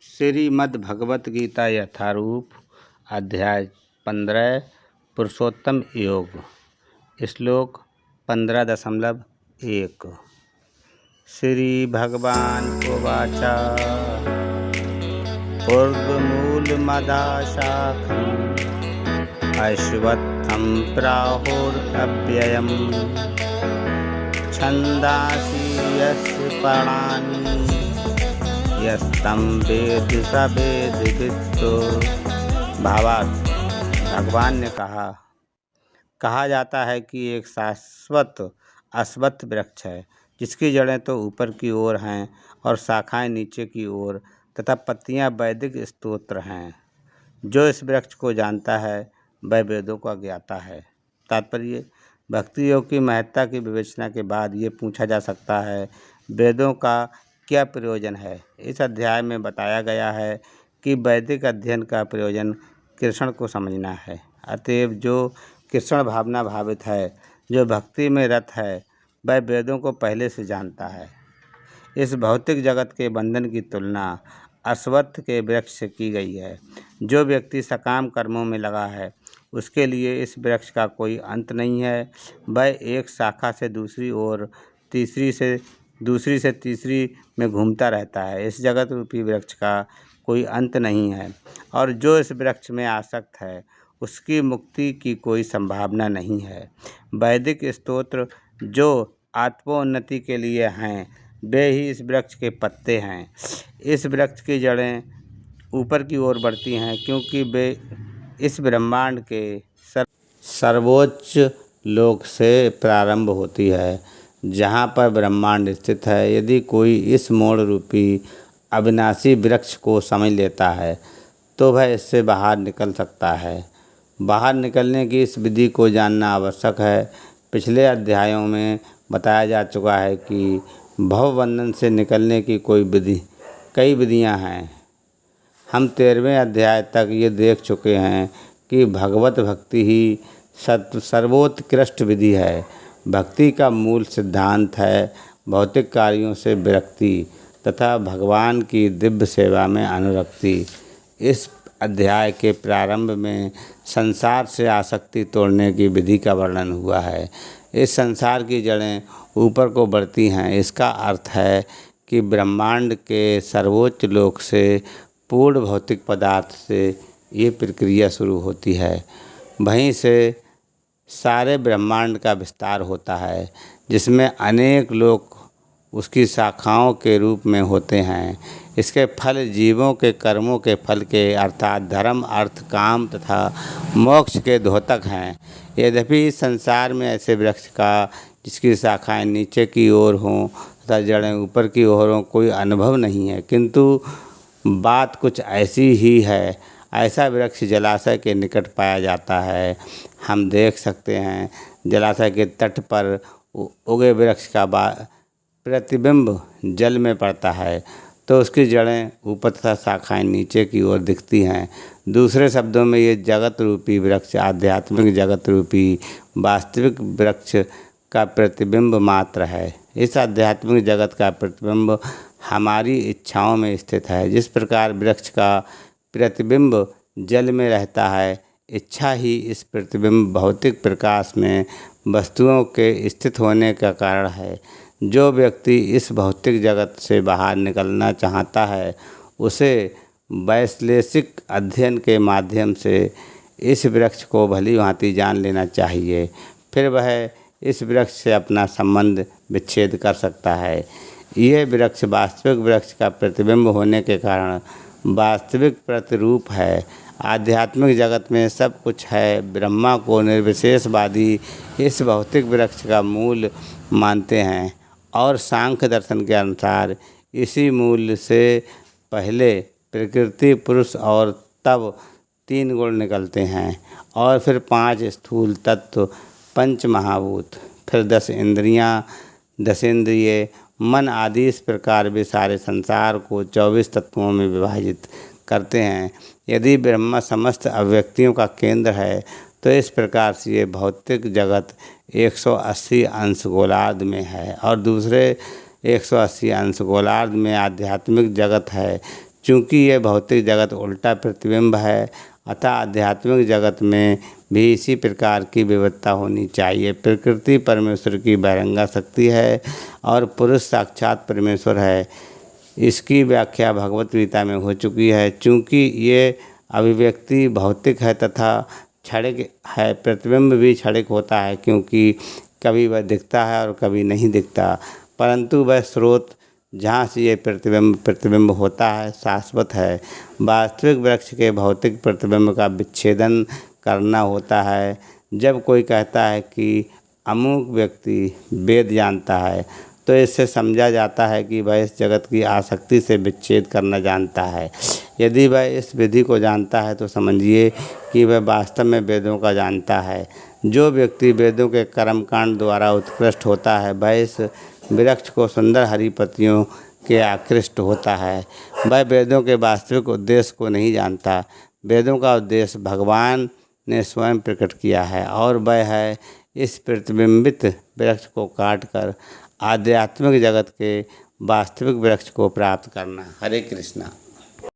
श्रीमद् भगवत गीता यथारूप अध्याय 15 पुरुषोत्तम योग श्लोक 15.1 श्री भगवान उवाच ऊर्ध्वमूलमदाशाखम् अश्वत्थं प्राहुरव्ययम् छन्दांसि यस्य पर्णानि यस्तं वेद स वेदवित्तो। भावार्थ, भगवान ने कहा जाता है कि एक शाश्वत अश्वत्थ वृक्ष है जिसकी जड़ें तो ऊपर की ओर हैं और शाखाएं नीचे की ओर तथा पत्तियां वैदिक स्तोत्र हैं। जो इस वृक्ष को जानता है वह वेदों का ज्ञाता है। तात्पर्य, भक्ति योग की महत्ता की विवेचना के बाद ये पूछा जा सकता है, वेदों का क्या प्रयोजन है। इस अध्याय में बताया गया है कि वैदिक अध्ययन का प्रयोजन कृष्ण को समझना है। अतएव जो कृष्ण भावना भावित है, जो भक्ति में रत है, वह वेदों को पहले से जानता है। इस भौतिक जगत के बंधन की तुलना अश्वत्थ के वृक्ष से की गई है। जो व्यक्ति सकाम कर्मों में लगा है उसके लिए इस वृक्ष का कोई अंत नहीं है। वह एक शाखा से दूसरी ओर, दूसरी से तीसरी में घूमता रहता है। इस जगत रूपी वृक्ष का कोई अंत नहीं है और जो इस वृक्ष में आसक्त है उसकी मुक्ति की कोई संभावना नहीं है। वैदिक स्तोत्र जो आत्मोन्नति के लिए हैं वे ही इस वृक्ष के पत्ते हैं। इस वृक्ष की जड़ें ऊपर की ओर बढ़ती हैं क्योंकि वे इस ब्रह्मांड के सर्वोच्च लोक से प्रारंभ होती है जहाँ पर ब्रह्मांड स्थित है। यदि कोई इस मोड़ रूपी अविनाशी वृक्ष को समझ लेता है तो वह इससे बाहर निकल सकता है। बाहर निकलने की इस विधि को जानना आवश्यक है। पिछले अध्यायों में बताया जा चुका है कि भवबंधन से निकलने की कई विधियाँ हैं। हम 13वें अध्याय तक ये देख चुके हैं कि भगवत भक्ति ही सर्वोत्कृष्ट विधि है। भक्ति का मूल सिद्धांत है भौतिक कार्यों से विरक्ति तथा भगवान की दिव्य सेवा में अनुरक्ति। इस अध्याय के प्रारंभ में संसार से आसक्ति तोड़ने की विधि का वर्णन हुआ है। इस संसार की जड़ें ऊपर को बढ़ती हैं। इसका अर्थ है कि ब्रह्मांड के सर्वोच्च लोक से पूर्ण भौतिक पदार्थ से ये प्रक्रिया शुरू होती है। वहीं से सारे ब्रह्मांड का विस्तार होता है जिसमें अनेक लोक उसकी शाखाओं के रूप में होते हैं। इसके फल जीवों के कर्मों के फल के अर्थात धर्म, अर्थ, काम तथा मोक्ष के द्योतक हैं। यद्यपि इस संसार में ऐसे वृक्ष का जिसकी शाखाएं नीचे की ओर हों तथा जड़ें ऊपर की ओर हों कोई अनुभव नहीं है, किंतु बात कुछ ऐसी ही है। ऐसा वृक्ष जलाशय के निकट पाया जाता है। हम देख सकते हैं जलाशय के तट पर उगे वृक्ष का प्रतिबिंब जल में पड़ता है तो उसकी जड़ें ऊपर तथा शाखाएं नीचे की ओर दिखती हैं। दूसरे शब्दों में ये जगत रूपी वृक्ष आध्यात्मिक जगत रूपी वास्तविक वृक्ष का प्रतिबिंब मात्र है। इस आध्यात्मिक जगत का प्रतिबिंब हमारी इच्छाओं में स्थित है। जिस प्रकार वृक्ष का प्रतिबिंब जल में रहता है, इच्छा ही इस प्रतिबिंब भौतिक प्रकाश में वस्तुओं के स्थित होने का कारण है। जो व्यक्ति इस भौतिक जगत से बाहर निकलना चाहता है उसे वैश्लेषिक अध्ययन के माध्यम से इस वृक्ष को भली भांति जान लेना चाहिए। फिर वह इस वृक्ष से अपना संबंध विच्छेद कर सकता है। यह वृक्ष वास्तविक वृक्ष का प्रतिबिंब होने के कारण वास्तविक प्रतिरूप है। आध्यात्मिक जगत में सब कुछ है। ब्रह्मा को निर्विशेषवादी इस भौतिक वृक्ष का मूल मानते हैं और सांख्य दर्शन के अनुसार इसी मूल से पहले प्रकृति, पुरुष और तब 3 गुण निकलते हैं और फिर 5 स्थूल तत्व, 5 महाभूत, फिर 10 इंद्रियां, 10 इंद्रिय, मन आदि। इस प्रकार वे सारे संसार को 24 तत्वों में विभाजित करते हैं। यदि ब्रह्मा समस्त अव्यक्तियों का केंद्र है तो इस प्रकार से ये भौतिक जगत 180 अंश गोलार्ध में है और दूसरे 180 अंश गोलार्ध में आध्यात्मिक जगत है। चूँकि यह भौतिक जगत उल्टा प्रतिबिंब है, अतः आध्यात्मिक जगत में भी इसी प्रकार की विविधता होनी चाहिए। प्रकृति परमेश्वर की बहिरंगा शक्ति है और पुरुष साक्षात परमेश्वर है। इसकी व्याख्या भगवत गीता में हो चुकी है। चूँकि ये अभिव्यक्ति भौतिक है तथा क्षणिक है, प्रतिबिंब भी क्षणिक होता है, क्योंकि कभी वह दिखता है और कभी नहीं दिखता, परंतु वह स्रोत जहाँ से ये प्रतिबिंब होता है शाश्वत है। वास्तविक वृक्ष के भौतिक प्रतिबिंब का विच्छेदन करना होता है। जब कोई कहता है कि अमुक व्यक्ति वेद जानता है, तो इससे समझा जाता है कि वह इस जगत की आसक्ति से विच्छेद करना जानता है। यदि वह इस विधि को जानता है तो समझिए कि वह वास्तव में वेदों का जानता है। जो व्यक्ति वेदों के कर्मकांड द्वारा उत्कृष्ट होता है, वह इस वृक्ष को सुंदर हरी पत्तियों के आकृष्ट होता है। वह वेदों के वास्तविक उद्देश्य को नहीं जानता। वेदों का उद्देश्य भगवान ने स्वयं प्रकट किया है और वह है इस प्रतिबिंबित वृक्ष को काटकर आध्यात्मिक जगत के वास्तविक वृक्ष को प्राप्त करना। हरे कृष्णा।